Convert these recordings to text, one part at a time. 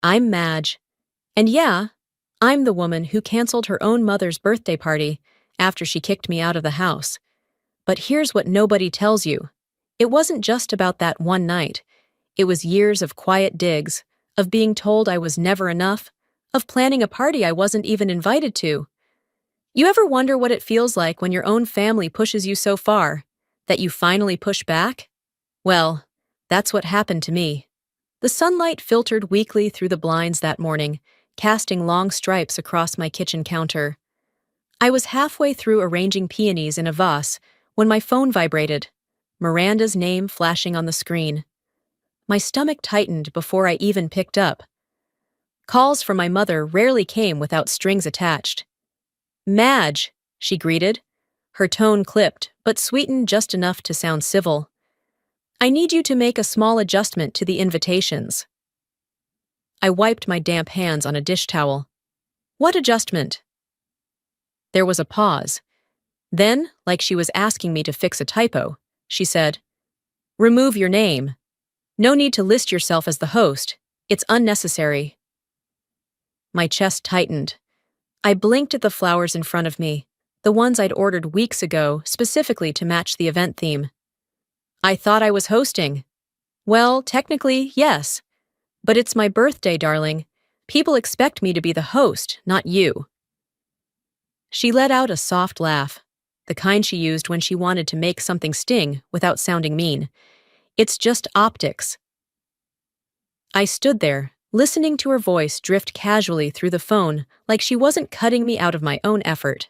I'm Madge. And yeah, I'm the woman who canceled her own mother's birthday party after she kicked me out of the house. But here's what nobody tells you. It wasn't just about that one night. It was years of quiet digs, of being told I was never enough, of planning a party I wasn't even invited to. You ever wonder what it feels like when your own family pushes you so far that you finally push back? Well, that's what happened to me. The sunlight filtered weakly through the blinds that morning, casting long stripes across my kitchen counter. I was halfway through arranging peonies in a vase when my phone vibrated, Miranda's name flashing on the screen. My stomach tightened before I even picked up. Calls from my mother rarely came without strings attached. "Madge," she greeted. Her tone clipped, but sweetened just enough to sound civil. "I need you to make a small adjustment to the invitations." I wiped my damp hands on a dish towel. "What adjustment?" There was a pause. Then, like she was asking me to fix a typo, she said, "Remove your name. No need to list yourself as the host. It's unnecessary." My chest tightened. I blinked at the flowers in front of me, the ones I'd ordered weeks ago specifically to match the event theme. "I thought I was hosting." "Well, technically, yes. But it's my birthday, darling. People expect me to be the host, not you." She let out a soft laugh, the kind she used when she wanted to make something sting without sounding mean. "It's just optics." I stood there, listening to her voice drift casually through the phone like she wasn't cutting me out of my own effort.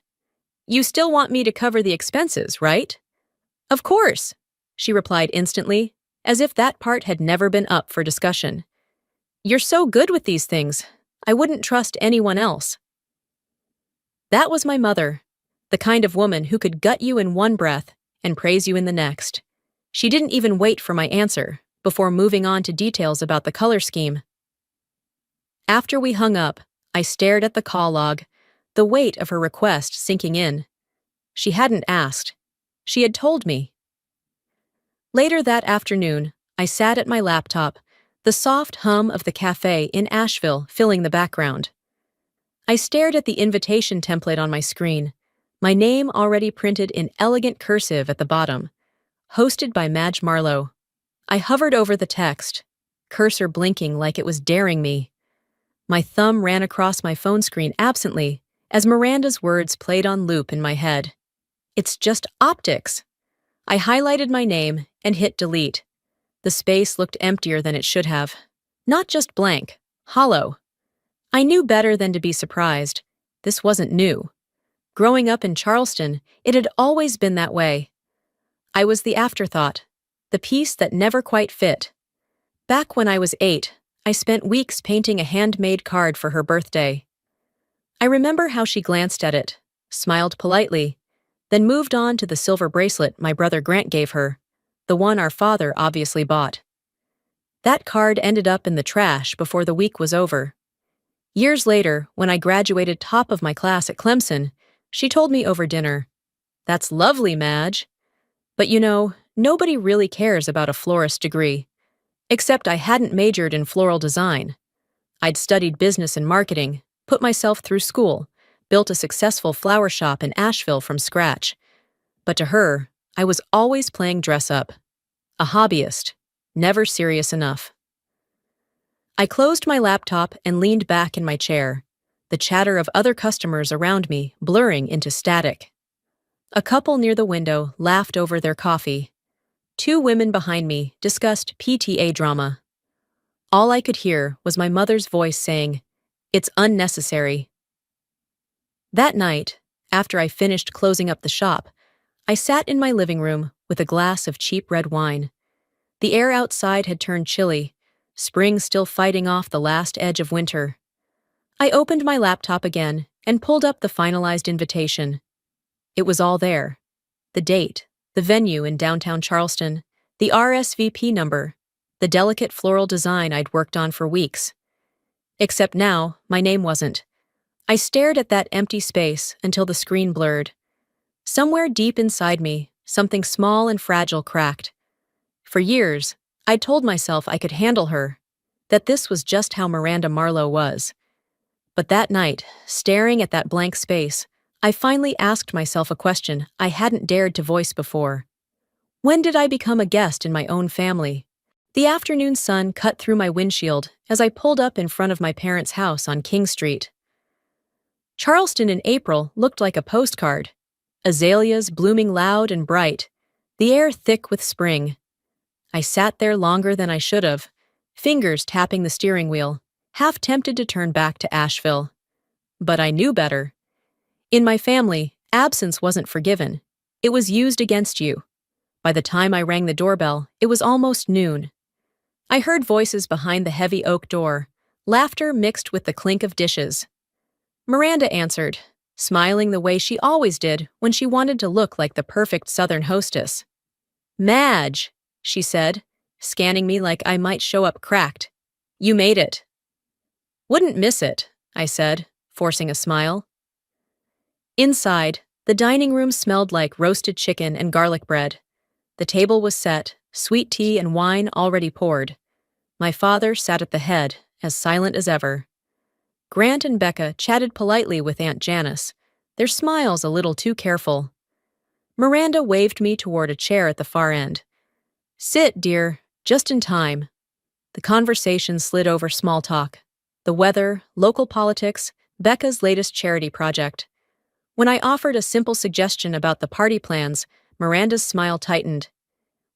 "You still want me to cover the expenses, right?" "Of course," she replied instantly, as if that part had never been up for discussion. "You're so good with these things. I wouldn't trust anyone else." That was my mother, the kind of woman who could gut you in one breath and praise you in the next. She didn't even wait for my answer before moving on to details about the color scheme. After we hung up, I stared at the call log, the weight of her request sinking in. She hadn't asked. She had told me. Later that afternoon, I sat at my laptop, the soft hum of the cafe in Asheville filling the background. I stared at the invitation template on my screen, my name already printed in elegant cursive at the bottom, hosted by Madge Marlowe. I hovered over the text, cursor blinking like it was daring me. My thumb ran across my phone screen absently as Miranda's words played on loop in my head. "It's just optics." I highlighted my name and hit delete. The space looked emptier than it should have. Not just blank, hollow. I knew better than to be surprised. This wasn't new. Growing up in Charleston, it had always been that way. I was the afterthought, the piece that never quite fit. Back when I was 8, I spent weeks painting a handmade card for her birthday. I remember how she glanced at it, smiled politely, then moved on to the silver bracelet my brother Grant gave her, the one our father obviously bought. That card ended up in the trash before the week was over. Years later, when I graduated top of my class at Clemson, she told me over dinner, "That's lovely, Madge. But you know, nobody really cares about a florist degree. Except I hadn't majored in floral design. I'd studied business and marketing, put myself through school, built a successful flower shop in Asheville from scratch. But to her, I was always playing dress-up. A hobbyist, never serious enough." I closed my laptop and leaned back in my chair, the chatter of other customers around me blurring into static. A couple near the window laughed over their coffee. 2 women behind me discussed PTA drama. All I could hear was my mother's voice saying, "It's unnecessary." That night, after I finished closing up the shop, I sat in my living room with a glass of cheap red wine. The air outside had turned chilly, spring still fighting off the last edge of winter. I opened my laptop again and pulled up the finalized invitation. It was all there. The date, the venue in downtown Charleston, the RSVP number, the delicate floral design I'd worked on for weeks. Except now, my name wasn't. I stared at that empty space until the screen blurred. Somewhere deep inside me, something small and fragile cracked. For years, I'd told myself I could handle her. that this was just how Miranda Marlowe was. But that night, staring at that blank space, I finally asked myself a question I hadn't dared to voice before. When did I become a guest in my own family? The afternoon sun cut through my windshield as I pulled up in front of my parents' house on King Street. Charleston in April looked like a postcard. Azaleas blooming loud and bright, the air thick with spring. I sat there longer than I should have, fingers tapping the steering wheel, half tempted to turn back to Asheville. But I knew better. In my family, absence wasn't forgiven. It was used against you. By the time I rang the doorbell, it was almost noon. I heard voices behind the heavy oak door, laughter mixed with the clink of dishes. Miranda answered, smiling the way she always did when she wanted to look like the perfect Southern hostess. "Madge," she said, scanning me like I might show up cracked. "You made it." "Wouldn't miss it," I said, forcing a smile. Inside, the dining room smelled like roasted chicken and garlic bread. The table was set, sweet tea and wine already poured. My father sat at the head, as silent as ever. Grant and Becca chatted politely with Aunt Janice, their smiles a little too careful. Miranda waved me toward a chair at the far end. "Sit, dear, just in time." The conversation slid over small talk. The weather, local politics, Becca's latest charity project. When I offered a simple suggestion about the party plans, Miranda's smile tightened.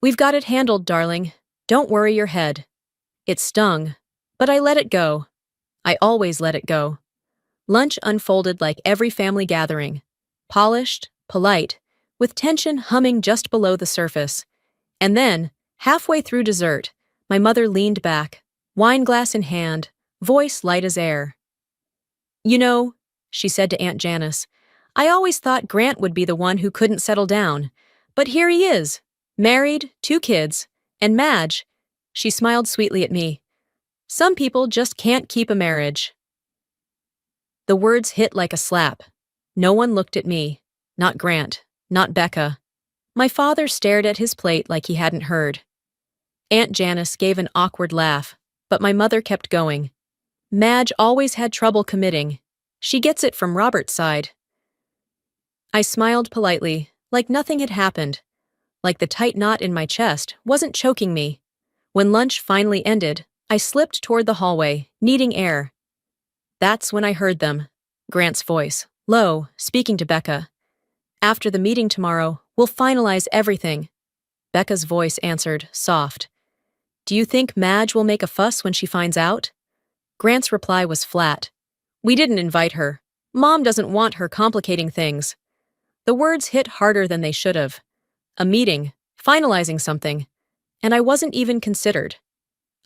"We've got it handled, darling. Don't worry your head." It stung, but I let it go. I always let it go. Lunch unfolded like every family gathering. Polished, polite, with tension humming just below the surface. And then, halfway through dessert, my mother leaned back, wine glass in hand, voice light as air. "You know," she said to Aunt Janice, "I always thought Grant would be the one who couldn't settle down. But here he is, married, 2 kids, and Madge," she smiled sweetly at me. "Some people just can't keep a marriage." The words hit like a slap. No one looked at me. Not Grant, not Becca. My father stared at his plate like he hadn't heard. Aunt Janice gave an awkward laugh, but my mother kept going. "Madge always had trouble committing. She gets it from Robert's side." I smiled politely, like nothing had happened, like the tight knot in my chest wasn't choking me. When lunch finally ended, I slipped toward the hallway, needing air. That's when I heard them. Grant's voice, low, speaking to Becca. "After the meeting tomorrow, we'll finalize everything." Becca's voice answered, soft. "Do you think Madge will make a fuss when she finds out?" Grant's reply was flat. "We didn't invite her. Mom doesn't want her complicating things." The words hit harder than they should have. A meeting, finalizing something, and I wasn't even considered.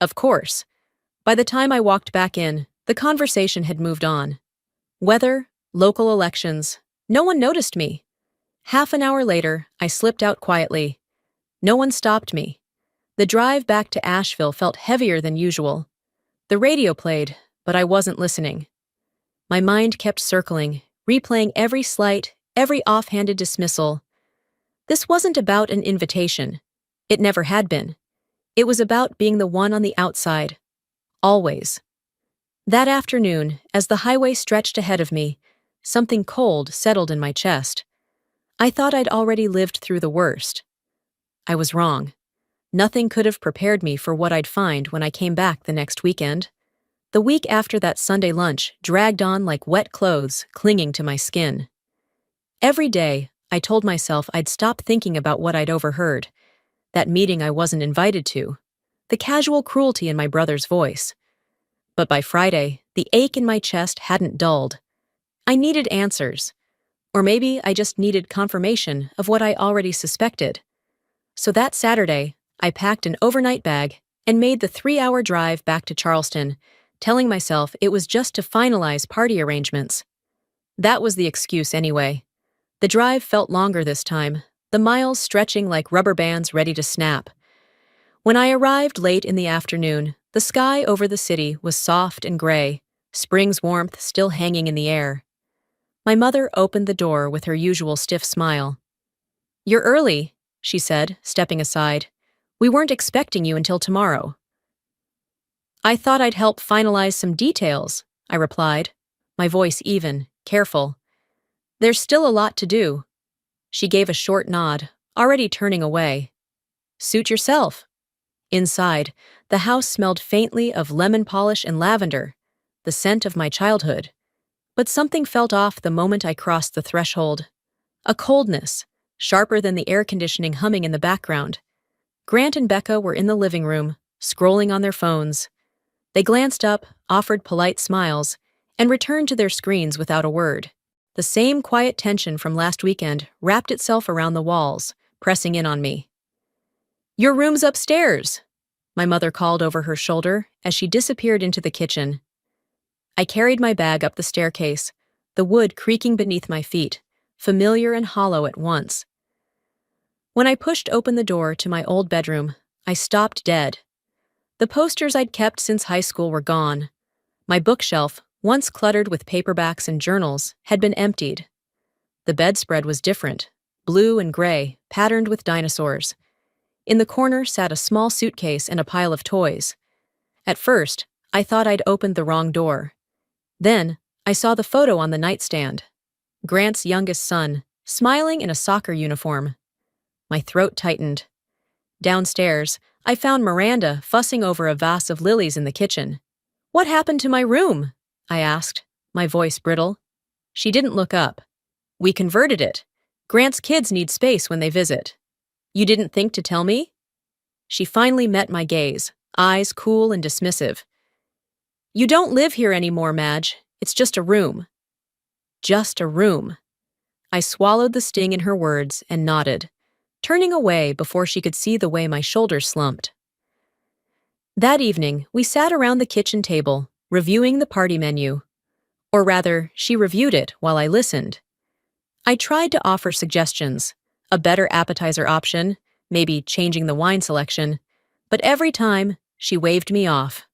Of course. By the time I walked back in, the conversation had moved on. Weather, local elections, no one noticed me. Half an hour later, I slipped out quietly. No one stopped me. The drive back to Asheville felt heavier than usual. The radio played, but I wasn't listening. My mind kept circling, replaying every slight, every offhanded dismissal. This wasn't about an invitation. It never had been. It was about being the one on the outside. Always. That afternoon, as the highway stretched ahead of me, something cold settled in my chest. I thought I'd already lived through the worst. I was wrong. Nothing could have prepared me for what I'd find when I came back the next weekend. The week after that Sunday lunch dragged on like wet clothes clinging to my skin. Every day, I told myself I'd stop thinking about what I'd overheard, that meeting I wasn't invited to, the casual cruelty in my brother's voice. But by Friday, the ache in my chest hadn't dulled. I needed answers. Or maybe I just needed confirmation of what I already suspected. So that Saturday, I packed an overnight bag and made the 3-hour drive back to Charleston, telling myself it was just to finalize party arrangements. That was the excuse anyway. The drive felt longer this time, the miles stretching like rubber bands ready to snap. When I arrived late in the afternoon, the sky over the city was soft and gray, spring's warmth still hanging in the air. My mother opened the door with her usual stiff smile. "You're early," she said, stepping aside. "We weren't expecting you until tomorrow." I thought I'd help finalize some details, I replied, my voice even, careful. There's still a lot to do. She gave a short nod, already turning away. Suit yourself. Inside, the house smelled faintly of lemon polish and lavender, the scent of my childhood. But something felt off the moment I crossed the threshold. A coldness, sharper than the air conditioning humming in the background. Grant and Becca were in the living room, scrolling on their phones. They glanced up, offered polite smiles, and returned to their screens without a word. The same quiet tension from last weekend wrapped itself around the walls, pressing in on me. "Your room's upstairs," my mother called over her shoulder as she disappeared into the kitchen. I carried my bag up the staircase, the wood creaking beneath my feet, familiar and hollow at once. When I pushed open the door to my old bedroom, I stopped dead. The posters I'd kept since high school were gone. My bookshelf, once cluttered with paperbacks and journals, had been emptied. The bedspread was different, blue and gray, patterned with dinosaurs. In the corner sat a small suitcase and a pile of toys. At first, I thought I'd opened the wrong door. Then, I saw the photo on the nightstand. Grant's youngest son, smiling in a soccer uniform. My throat tightened. Downstairs, I found Miranda fussing over a vase of lilies in the kitchen. "What happened to my room?" I asked, my voice brittle. She didn't look up. "We converted it. Grant's kids need space when they visit." "You didn't think to tell me?" She finally met my gaze, eyes cool and dismissive. "You don't live here anymore, Madge. It's just a room." Just a room. I swallowed the sting in her words and nodded, turning away before she could see the way my shoulders slumped. That evening, we sat around the kitchen table, reviewing the party menu. Or rather, she reviewed it while I listened. I tried to offer suggestions, a better appetizer option, maybe changing the wine selection, but every time, she waved me off.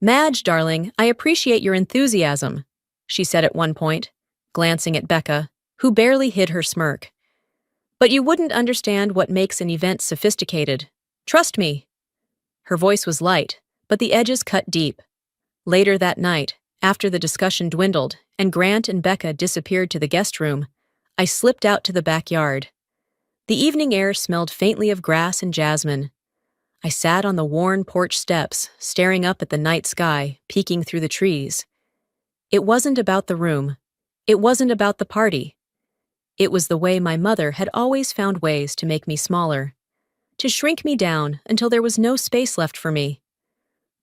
"Madge, darling, I appreciate your enthusiasm," she said at one point, glancing at Becca, who barely hid her smirk. "But you wouldn't understand what makes an event sophisticated. Trust me." Her voice was light, but the edges cut deep. Later that night, after the discussion dwindled and Grant and Becca disappeared to the guest room, I slipped out to the backyard. The evening air smelled faintly of grass and jasmine. I sat on the worn porch steps, staring up at the night sky, peeking through the trees. It wasn't about the room. It wasn't about the party. It was the way my mother had always found ways to make me smaller, to shrink me down until there was no space left for me.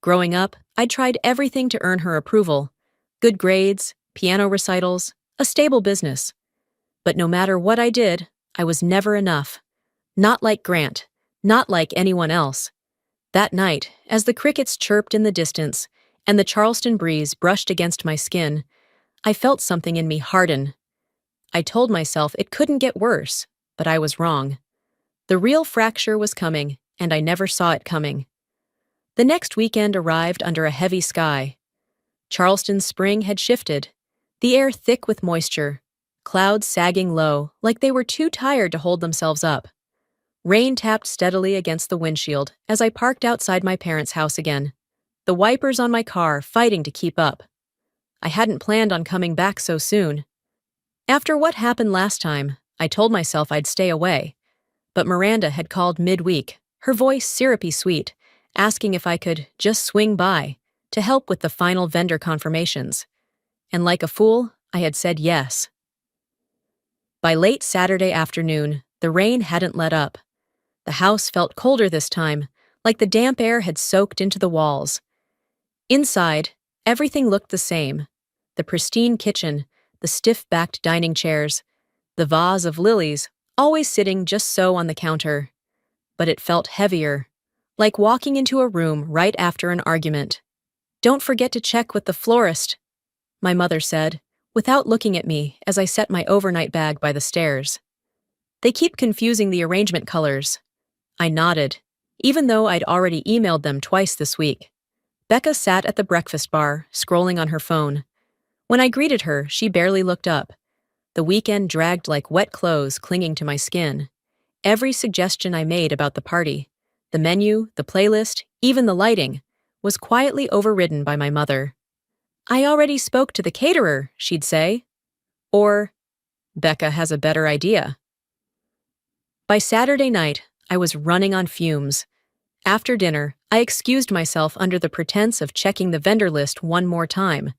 Growing up, I tried everything to earn her approval. Good grades, piano recitals, a stable business. But no matter what I did, I was never enough. Not like Grant, not like anyone else. That night, as the crickets chirped in the distance and the Charleston breeze brushed against my skin, I felt something in me harden. I told myself it couldn't get worse, but I was wrong. The real fracture was coming, and I never saw it coming. The next weekend arrived under a heavy sky. Charleston's spring had shifted, the air thick with moisture, clouds sagging low like they were too tired to hold themselves up. Rain tapped steadily against the windshield as I parked outside my parents' house again, the wipers on my car fighting to keep up. I hadn't planned on coming back so soon. After what happened last time, I told myself I'd stay away. But Miranda had called midweek, her voice syrupy sweet, asking if I could just swing by to help with the final vendor confirmations. And like a fool, I had said yes. By late Saturday afternoon, the rain hadn't let up. The house felt colder this time, like the damp air had soaked into the walls. Inside, everything looked the same. The pristine kitchen, the stiff-backed dining chairs, the vase of lilies, always sitting just so on the counter. But it felt heavier, like walking into a room right after an argument. "Don't forget to check with the florist," my mother said, without looking at me as I set my overnight bag by the stairs. "They keep confusing the arrangement colors." I nodded, even though I'd already emailed them twice this week. Becca sat at the breakfast bar, scrolling on her phone. When I greeted her, she barely looked up. The weekend dragged like wet clothes clinging to my skin. Every suggestion I made about the party, the menu, the playlist, even the lighting, was quietly overridden by my mother. "I already spoke to the caterer," she'd say. Or, "Becca has a better idea." By Saturday night, I was running on fumes. After dinner, I excused myself under the pretense of checking the vendor list one more time.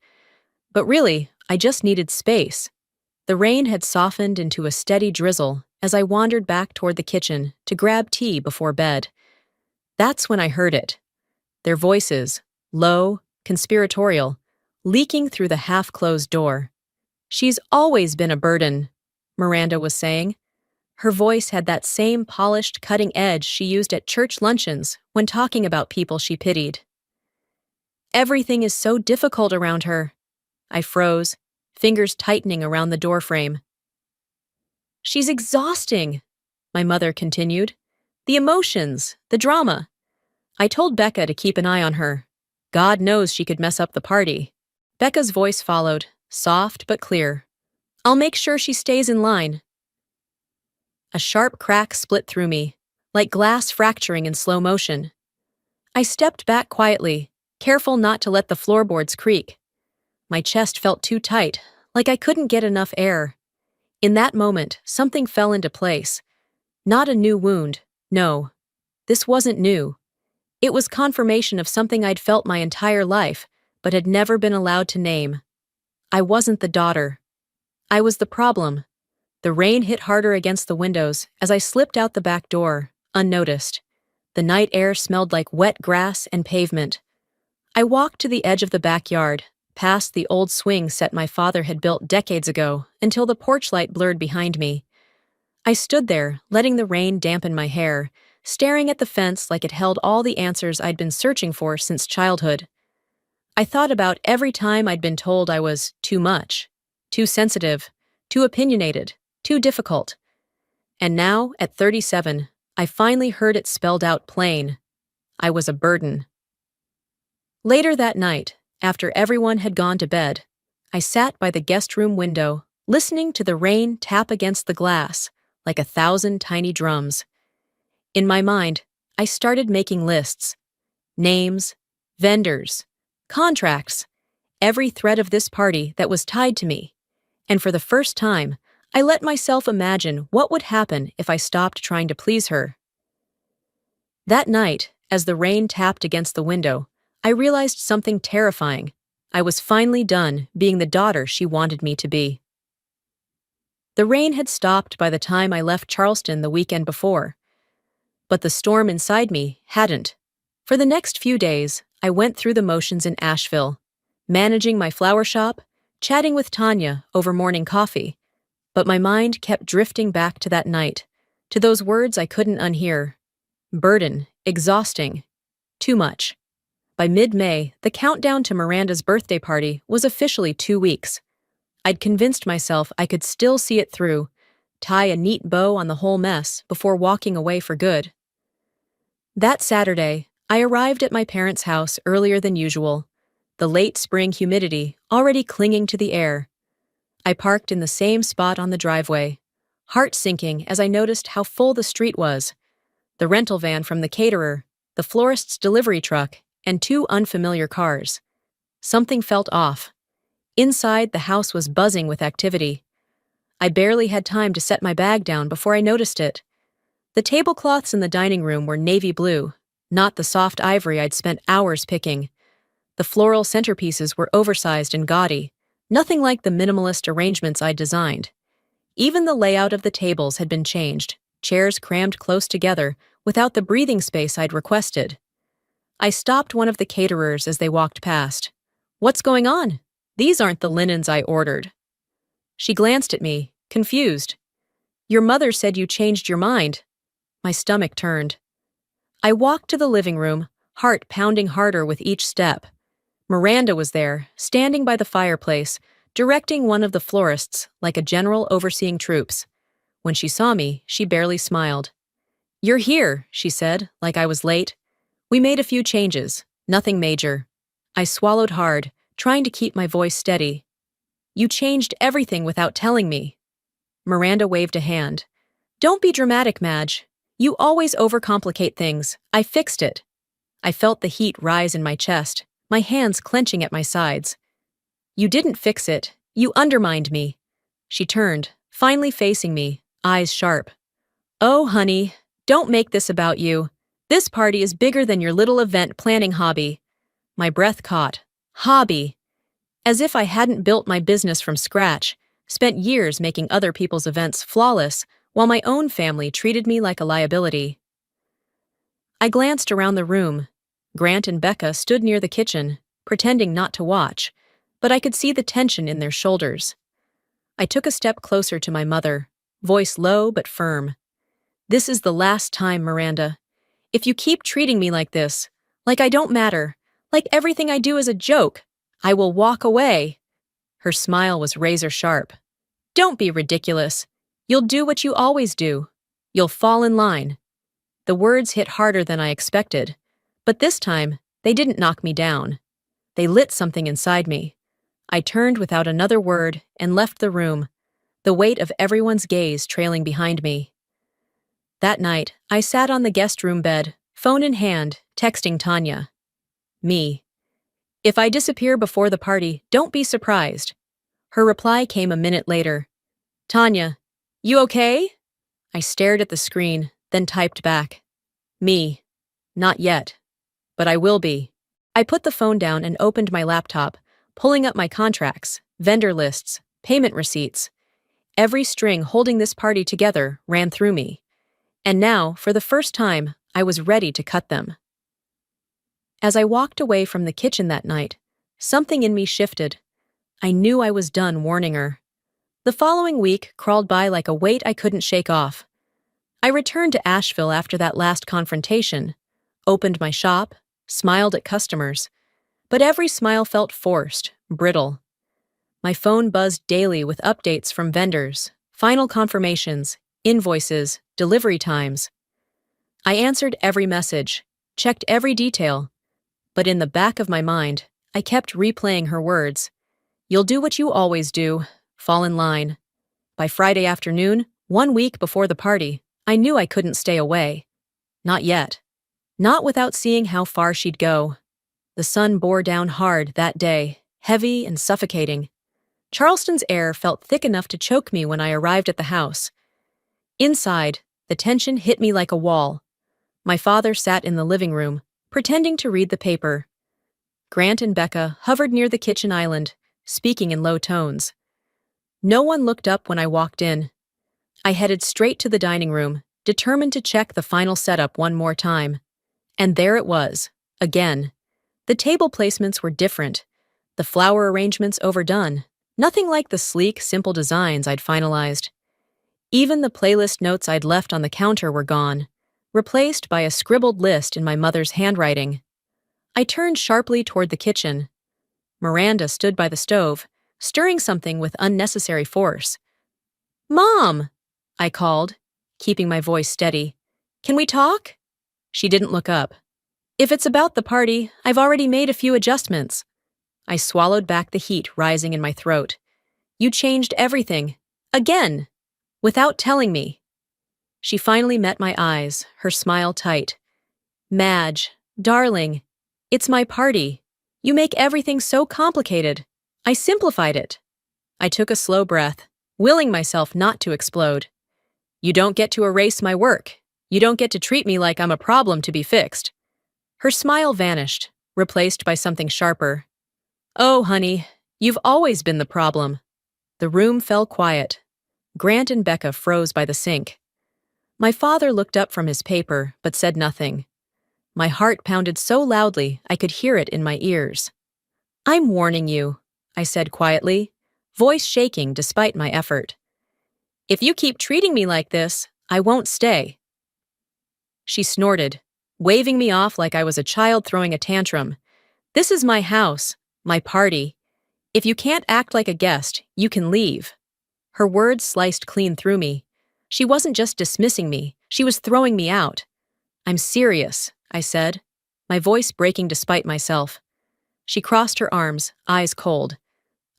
But really, I just needed space. The rain had softened into a steady drizzle as I wandered back toward the kitchen to grab tea before bed. That's when I heard it. Their voices, low, conspiratorial, leaking through the half-closed door. "She's always been a burden," Miranda was saying. Her voice had that same polished, cutting edge she used at church luncheons when talking about people she pitied. "Everything is so difficult around her." I froze, fingers tightening around the doorframe. "She's exhausting," my mother continued. "The emotions, the drama. I told Becca to keep an eye on her. God knows she could mess up the party." Becca's voice followed, soft but clear. "I'll make sure she stays in line." A sharp crack split through me, like glass fracturing in slow motion. I stepped back quietly, careful not to let the floorboards creak. My chest felt too tight, like I couldn't get enough air. In that moment, something fell into place. Not a new wound, no. This wasn't new. It was confirmation of something I'd felt my entire life, but had never been allowed to name. I wasn't the daughter. I was the problem. The rain hit harder against the windows as I slipped out the back door, unnoticed. The night air smelled like wet grass and pavement. I walked to the edge of the backyard, past the old swing set my father had built decades ago, until the porch light blurred behind me. I stood there, letting the rain dampen my hair, staring at the fence like it held all the answers I'd been searching for since childhood. I thought about every time I'd been told I was too much, too sensitive, too opinionated, too difficult. And now, at 37, I finally heard it spelled out plain. I was a burden. Later that night, after everyone had gone to bed, I sat by the guest room window, listening to the rain tap against the glass like 1,000 tiny drums. In my mind, I started making lists. Names, vendors, contracts, every thread of this party that was tied to me. And for the first time, I let myself imagine what would happen if I stopped trying to please her. That night, as the rain tapped against the window, I realized something terrifying. I was finally done being the daughter she wanted me to be. The rain had stopped by the time I left Charleston the weekend before. But the storm inside me hadn't. For the next few days, I went through the motions in Asheville, managing my flower shop, chatting with Tanya over morning coffee. But my mind kept drifting back to that night, to those words I couldn't unhear. Burden, exhausting, too much. By mid-May, the countdown to Miranda's birthday party was officially 2 weeks. I'd convinced myself I could still see it through, tie a neat bow on the whole mess before walking away for good. That Saturday, I arrived at my parents' house earlier than usual, the late spring humidity already clinging to the air. I parked in the same spot on the driveway, heart sinking as I noticed how full the street was. The rental van from the caterer, the florist's delivery truck, and 2 unfamiliar cars. Something felt off. Inside, the house was buzzing with activity. I barely had time to set my bag down before I noticed it. The tablecloths in the dining room were navy blue, not the soft ivory I'd spent hours picking. The floral centerpieces were oversized and gaudy, nothing like the minimalist arrangements I'd designed. Even the layout of the tables had been changed, chairs crammed close together without the breathing space I'd requested. I stopped one of the caterers as they walked past. "What's going on? These aren't the linens I ordered." She glanced at me, confused. "Your mother said you changed your mind." My stomach turned. I walked to the living room, heart pounding harder with each step. Miranda was there, standing by the fireplace, directing one of the florists like a general overseeing troops. When she saw me, she barely smiled. "You're here," she said, like I was late. "We made a few changes, nothing major." I swallowed hard, trying to keep my voice steady. "You changed everything without telling me." Miranda waved a hand. "Don't be dramatic, Madge. You always overcomplicate things. I fixed it." I felt the heat rise in my chest, my hands clenching at my sides. You didn't fix it. You undermined me. She turned, finally facing me, eyes sharp. Oh, honey, don't make this about you. This party is bigger than your little event planning hobby. My breath caught. Hobby. As if I hadn't built my business from scratch, spent years making other people's events flawless, while my own family treated me like a liability. I glanced around the room. Grant and Becca stood near the kitchen, pretending not to watch, but I could see the tension in their shoulders. I took a step closer to my mother, voice low but firm. This is the last time, Miranda. If you keep treating me like this, like I don't matter, like everything I do is a joke, I will walk away. Her smile was razor sharp. Don't be ridiculous. You'll do what you always do. You'll fall in line. The words hit harder than I expected, but this time, they didn't knock me down. They lit something inside me. I turned without another word and left the room, the weight of everyone's gaze trailing behind me. That night, I sat on the guest room bed, phone in hand, texting Tanya. Me. If I disappear before the party, don't be surprised. Her reply came a minute later. Tanya, you okay? I stared at the screen, then typed back. Me. Not yet. But I will be. I put the phone down and opened my laptop, pulling up my contracts, vendor lists, payment receipts. Every string holding this party together ran through me. And now, for the first time, I was ready to cut them. As I walked away from the kitchen that night, something in me shifted. I knew I was done warning her. The following week crawled by like a weight I couldn't shake off. I returned to Asheville after that last confrontation, opened my shop, smiled at customers, but every smile felt forced, brittle. My phone buzzed daily with updates from vendors, final confirmations, invoices, delivery times. I answered every message, checked every detail, but in the back of my mind, I kept replaying her words. You'll do what you always do, fall in line. By Friday afternoon, 1 week before the party, I knew I couldn't stay away. Not yet. Not without seeing how far she'd go. The sun bore down hard that day, heavy and suffocating. Charleston's air felt thick enough to choke me when I arrived at the house. Inside, the tension hit me like a wall. My father sat in the living room, pretending to read the paper. Grant and Becca hovered near the kitchen island, speaking in low tones. No one looked up when I walked in. I headed straight to the dining room, determined to check the final setup one more time. And there it was, again. The table placements were different, the flower arrangements overdone, nothing like the sleek, simple designs I'd finalized. Even the playlist notes I'd left on the counter were gone, replaced by a scribbled list in my mother's handwriting. I turned sharply toward the kitchen. Miranda stood by the stove, stirring something with unnecessary force. "Mom!" I called, keeping my voice steady. "Can we talk?" She didn't look up. "If it's about the party, I've already made a few adjustments." I swallowed back the heat rising in my throat. "You changed everything. Again! Without telling me." She finally met my eyes, her smile tight. "Madge, darling, it's my party. You make everything so complicated. I simplified it." I took a slow breath, willing myself not to explode. "You don't get to erase my work. You don't get to treat me like I'm a problem to be fixed." Her smile vanished, replaced by something sharper. "Oh, honey, you've always been the problem." The room fell quiet. Grant and Becca froze by the sink. My father looked up from his paper, but said nothing. My heart pounded so loudly I could hear it in my ears. "I'm warning you," I said quietly, voice shaking despite my effort. "If you keep treating me like this, I won't stay." She snorted, waving me off like I was a child throwing a tantrum. "This is my house, my party. If you can't act like a guest, you can leave." Her words sliced clean through me. She wasn't just dismissing me, she was throwing me out. "I'm serious," I said, my voice breaking despite myself. She crossed her arms, eyes cold.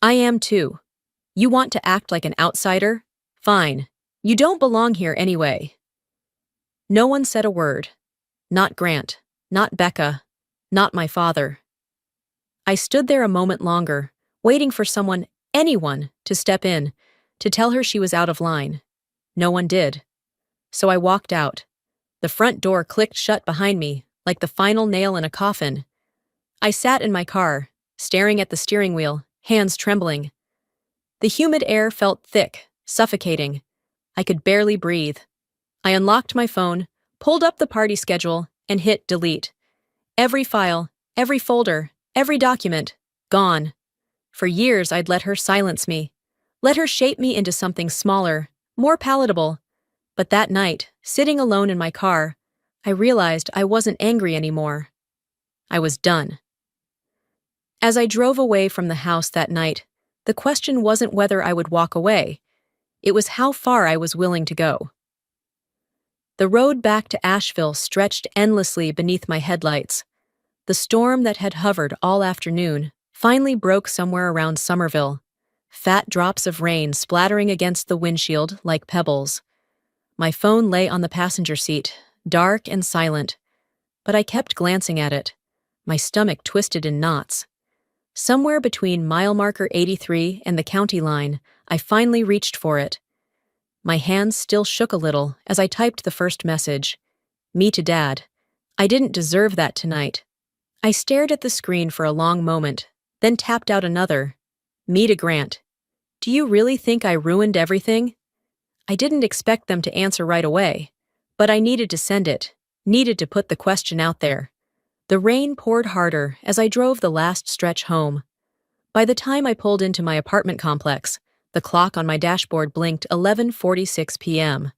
"I am too. You want to act like an outsider? Fine. You don't belong here anyway." No one said a word. Not Grant, not Becca, not my father. I stood there a moment longer, waiting for someone, anyone, to step in, to tell her she was out of line. No one did. So I walked out. The front door clicked shut behind me, like the final nail in a coffin. I sat in my car, staring at the steering wheel, hands trembling. The humid air felt thick, suffocating. I could barely breathe. I unlocked my phone, pulled up the party schedule, and hit delete. Every file, every folder, every document, gone. For years I'd let her silence me, let her shape me into something smaller, more palatable. But that night, sitting alone in my car, I realized I wasn't angry anymore. I was done. As I drove away from the house that night, the question wasn't whether I would walk away. It was how far I was willing to go. The road back to Asheville stretched endlessly beneath my headlights. The storm that had hovered all afternoon finally broke somewhere around Somerville, fat drops of rain splattering against the windshield like pebbles. My phone lay on the passenger seat, dark and silent, but I kept glancing at it, my stomach twisted in knots. Somewhere between mile marker 83 and the county line, I finally reached for it. My hands still shook a little as I typed the first message. Me to Dad. I didn't deserve that tonight. I stared at the screen for a long moment, then tapped out another. Me to Grant. Do you really think I ruined everything? I didn't expect them to answer right away, but I needed to send it, needed to put the question out there. The rain poured harder as I drove the last stretch home. By the time I pulled into my apartment complex, the clock on my dashboard blinked 11:46 p.m.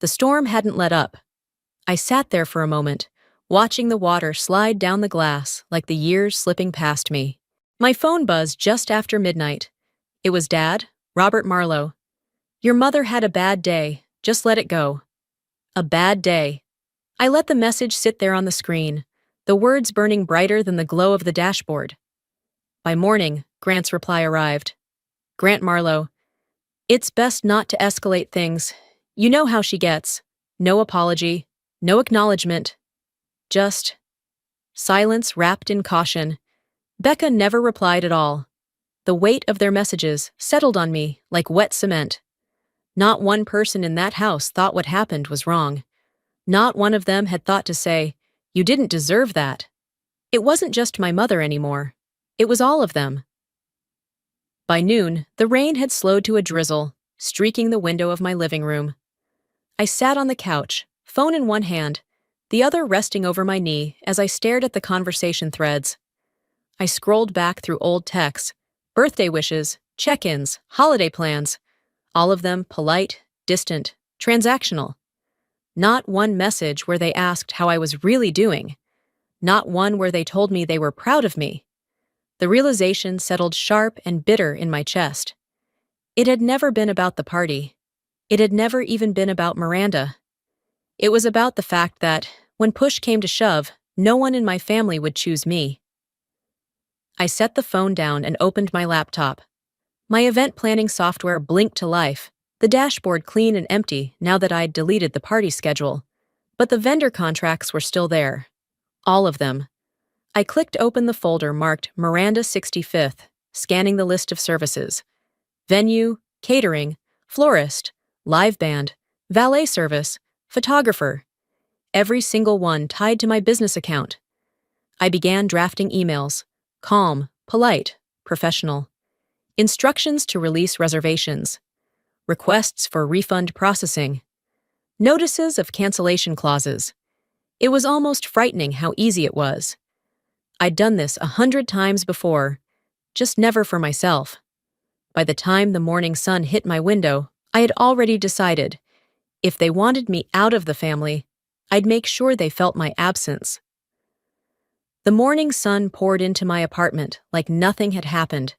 The storm hadn't let up. I sat there for a moment, watching the water slide down the glass like the years slipping past me. My phone buzzed just after midnight. It was Dad, Robert Marlowe. Your mother had a bad day, just let it go. A bad day. I let the message sit there on the screen, the words burning brighter than the glow of the dashboard. By morning, Grant's reply arrived. Grant Marlowe. It's best not to escalate things. You know how she gets. No apology, no acknowledgement. Just silence wrapped in caution. Becca never replied at all. The weight of their messages settled on me like wet cement. Not one person in that house thought what happened was wrong. Not one of them had thought to say, "You didn't deserve that." It wasn't just my mother anymore. It was all of them. By noon, the rain had slowed to a drizzle, streaking the window of my living room. I sat on the couch, phone in one hand, the other resting over my knee as I stared at the conversation threads. I scrolled back through old texts, birthday wishes, check-ins, holiday plans, all of them polite, distant, transactional. Not one message where they asked how I was really doing. Not one where they told me they were proud of me. The realization settled sharp and bitter in my chest. It had never been about the party. It had never even been about Miranda. It was about the fact that, when push came to shove, no one in my family would choose me. I set the phone down and opened my laptop. My event planning software blinked to life, the dashboard clean and empty now that I'd deleted the party schedule. But the vendor contracts were still there. All of them. I clicked open the folder marked Miranda 65th, scanning the list of services. Venue, catering, florist, live band, valet service, photographer. Every single one tied to my business account. I began drafting emails. Calm, polite, professional. Instructions to release reservations. Requests for refund processing. Notices of cancellation clauses. It was almost frightening how easy it was. I'd done this 100 times before, just never for myself. By the time the morning sun hit my window, I had already decided, if they wanted me out of the family, I'd make sure they felt my absence. The morning sun poured into my apartment like nothing had happened.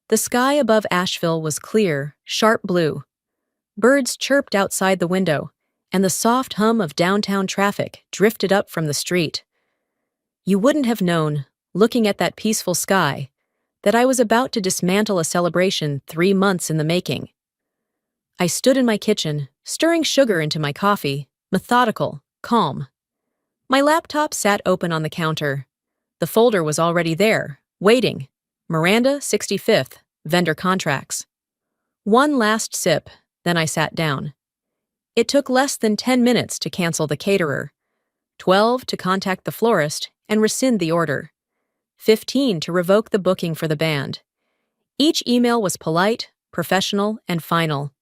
The sky above Asheville was clear, sharp blue. Birds chirped outside the window, and the soft hum of downtown traffic drifted up from the street. You wouldn't have known, looking at that peaceful sky, that I was about to dismantle a celebration 3 months in the making. I stood in my kitchen, stirring sugar into my coffee, methodical, calm. My laptop sat open on the counter. The folder was already there, waiting. Miranda, 65th, vendor contracts. One last sip, then I sat down. It took less than 10 minutes to cancel the caterer, 12 to contact the florist and rescind the order, 15 to revoke the booking for the band. Each email was polite, professional, and final.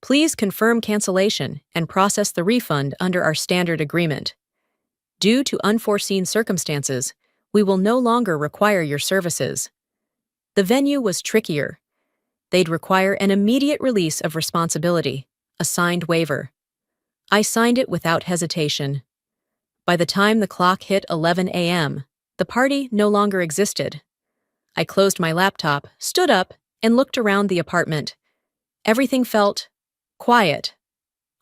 Please confirm cancellation and process the refund under our standard agreement. Due to unforeseen circumstances, we will no longer require your services. The venue was trickier. They'd require an immediate release of responsibility, a signed waiver. I signed it without hesitation. By the time the clock hit 11 a.m., the party no longer existed. I closed my laptop, stood up, and looked around the apartment. Everything felt quiet.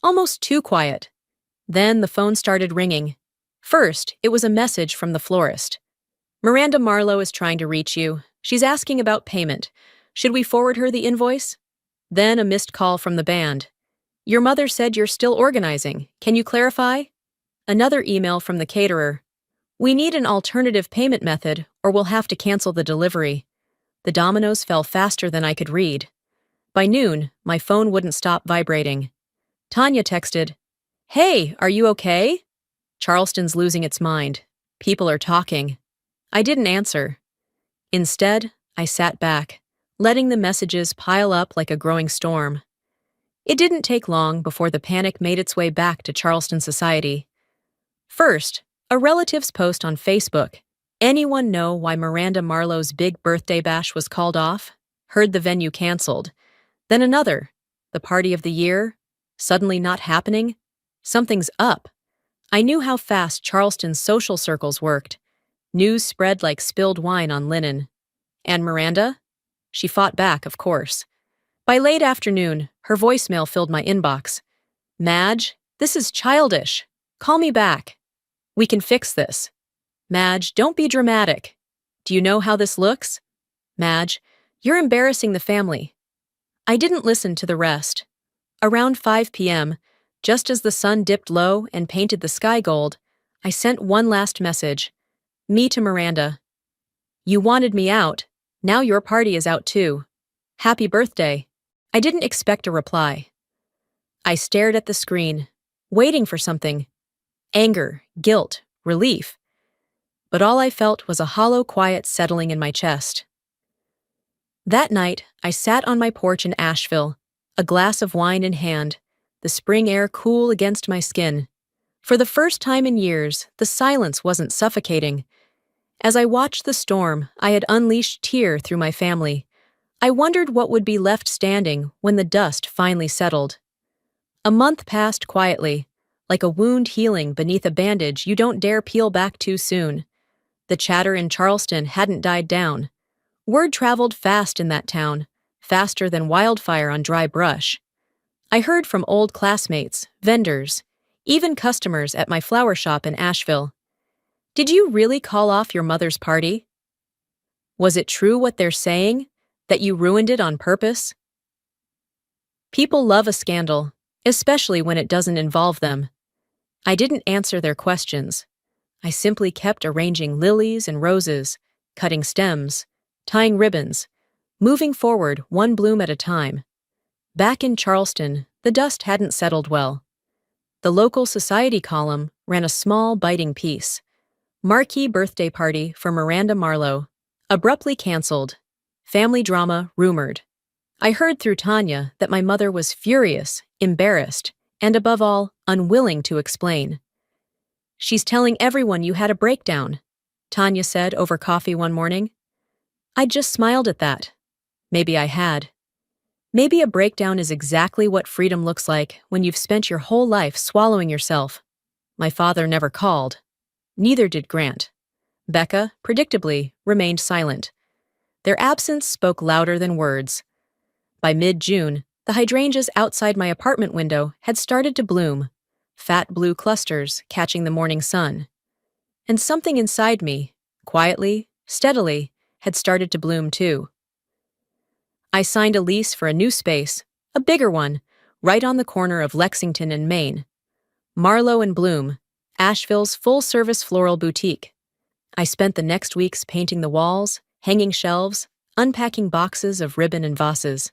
Almost too quiet. Then the phone started ringing. First, it was a message from the florist. Miranda Marlowe is trying to reach you. She's asking about payment. Should we forward her the invoice? Then a missed call from the band. Your mother said you're still organizing. Can you clarify? Another email from the caterer. We need an alternative payment method, or we'll have to cancel the delivery. The dominoes fell faster than I could read. By noon, my phone wouldn't stop vibrating. Tanya texted, "Hey, are you okay? Charleston's losing its mind. People are talking." I didn't answer. Instead, I sat back, letting the messages pile up like a growing storm. It didn't take long before the panic made its way back to Charleston society. First, a relative's post on Facebook. Anyone know why Miranda Marlowe's big birthday bash was called off? Heard the venue canceled. Then another. The party of the year? Suddenly not happening? Something's up. I knew how fast Charleston's social circles worked. News spread like spilled wine on linen. And Miranda? She fought back, of course. By late afternoon, her voicemail filled my inbox. "Madge, this is childish. Call me back. We can fix this. Madge, don't be dramatic. Do you know how this looks? Madge, you're embarrassing the family." I didn't listen to the rest. Around 5 p.m., just as the sun dipped low and painted the sky gold, I sent one last message. Me to Miranda. "You wanted me out. Now your party is out too. Happy birthday." I didn't expect a reply. I stared at the screen, waiting for something. Anger, guilt, relief. But all I felt was a hollow quiet settling in my chest. That night, I sat on my porch in Asheville, a glass of wine in hand, the spring air cool against my skin. For the first time in years, the silence wasn't suffocating. As I watched the storm, I had unleashed tear through my family. I wondered what would be left standing when the dust finally settled. A month passed quietly, like a wound healing beneath a bandage you don't dare peel back too soon. The chatter in Charleston hadn't died down. Word traveled fast in that town, faster than wildfire on dry brush. I heard from old classmates, vendors, even customers at my flower shop in Asheville. "Did you really call off your mother's party? Was it true what they're saying, that you ruined it on purpose?" People love a scandal, especially when it doesn't involve them. I didn't answer their questions. I simply kept arranging lilies and roses, cutting stems, tying ribbons, moving forward one bloom at a time. Back in Charleston, the dust hadn't settled well. The local society column ran a small, biting piece. Marquee birthday party for Miranda Marlowe. Abruptly canceled. Family drama rumored. I heard through Tanya that my mother was furious, embarrassed, and above all, unwilling to explain. "She's telling everyone you had a breakdown," Tanya said over coffee one morning. I just smiled at that. Maybe I had. Maybe a breakdown is exactly what freedom looks like when you've spent your whole life swallowing yourself. My father never called. Neither did Grant. Becca, predictably, remained silent. Their absence spoke louder than words. By mid-June, the hydrangeas outside my apartment window had started to bloom, fat blue clusters catching the morning sun. And something inside me, quietly, steadily, had started to bloom too. I signed a lease for a new space, a bigger one, right on the corner of Lexington and Maine. Marlowe and Bloom, Asheville's full-service floral boutique. I spent the next weeks painting the walls, hanging shelves, unpacking boxes of ribbon and vases.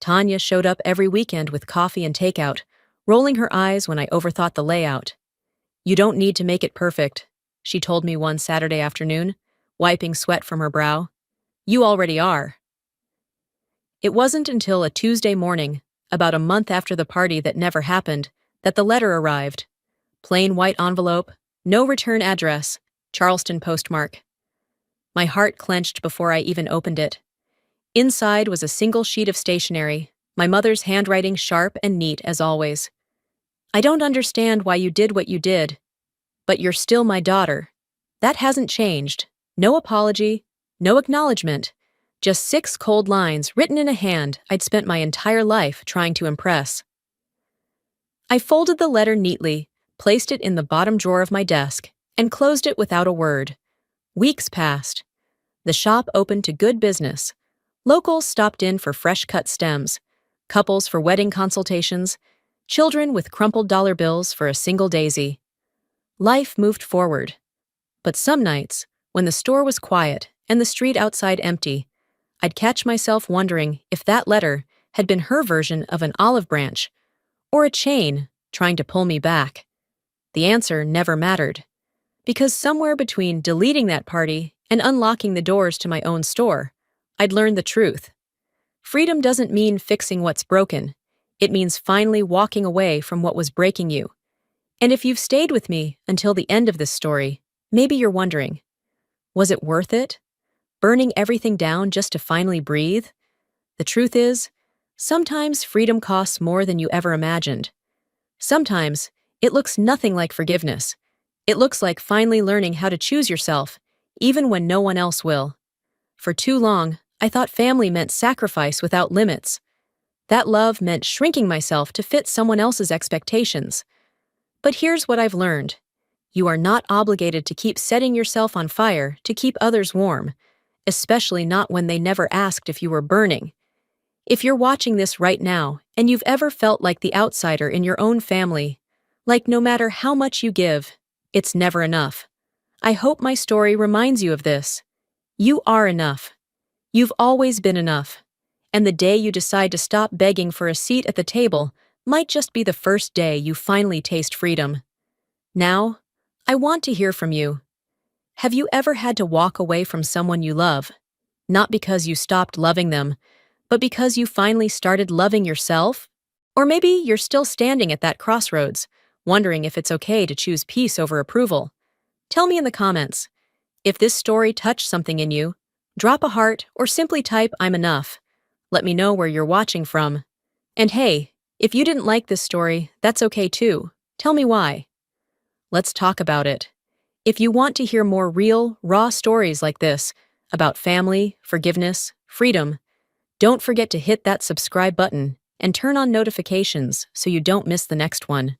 Tanya showed up every weekend with coffee and takeout, rolling her eyes when I overthought the layout. "You don't need to make it perfect," she told me one Saturday afternoon, wiping sweat from her brow. "You already are." It wasn't until a Tuesday morning, about a month after the party that never happened, that the letter arrived. Plain white envelope, no return address, Charleston postmark. My heart clenched before I even opened it. Inside was a single sheet of stationery, my mother's handwriting sharp and neat as always. "I don't understand why you did what you did, but you're still my daughter. That hasn't changed. No apology, no acknowledgement. Just 6 cold lines written in a hand I'd spent my entire life trying to impress." I folded the letter neatly, placed it in the bottom drawer of my desk, and closed it without a word. Weeks passed. The shop opened to good business. Locals stopped in for fresh-cut stems, couples for wedding consultations, children with crumpled dollar bills for a single daisy. Life moved forward. But some nights, when the store was quiet and the street outside empty, I'd catch myself wondering if that letter had been her version of an olive branch or a chain trying to pull me back. The answer never mattered, because somewhere between deleting that party and unlocking the doors to my own store, I'd learned the truth. Freedom doesn't mean fixing what's broken. It means finally walking away from what was breaking you. And if you've stayed with me until the end of this story, maybe you're wondering, was it worth it? Burning everything down just to finally breathe? The truth is, sometimes freedom costs more than you ever imagined. Sometimes it looks nothing like forgiveness. It looks like finally learning how to choose yourself, even when no one else will. For too long, I thought family meant sacrifice without limits. That love meant shrinking myself to fit someone else's expectations. But here's what I've learned. You are not obligated to keep setting yourself on fire to keep others warm, especially not when they never asked if you were burning. If you're watching this right now and you've ever felt like the outsider in your own family, like no matter how much you give, it's never enough, I hope my story reminds you of this. You are enough. You've always been enough. And the day you decide to stop begging for a seat at the table might just be the first day you finally taste freedom. Now, I want to hear from you. Have you ever had to walk away from someone you love? Not because you stopped loving them, but because you finally started loving yourself? Or maybe you're still standing at that crossroads, wondering if it's okay to choose peace over approval. Tell me in the comments. If this story touched something in you, drop a heart or simply type "I'm enough." Let me know where you're watching from. And hey, if you didn't like this story, that's okay too. Tell me why. Let's talk about it. If you want to hear more real, raw stories like this about family, forgiveness, freedom, don't forget to hit that subscribe button and turn on notifications so you don't miss the next one.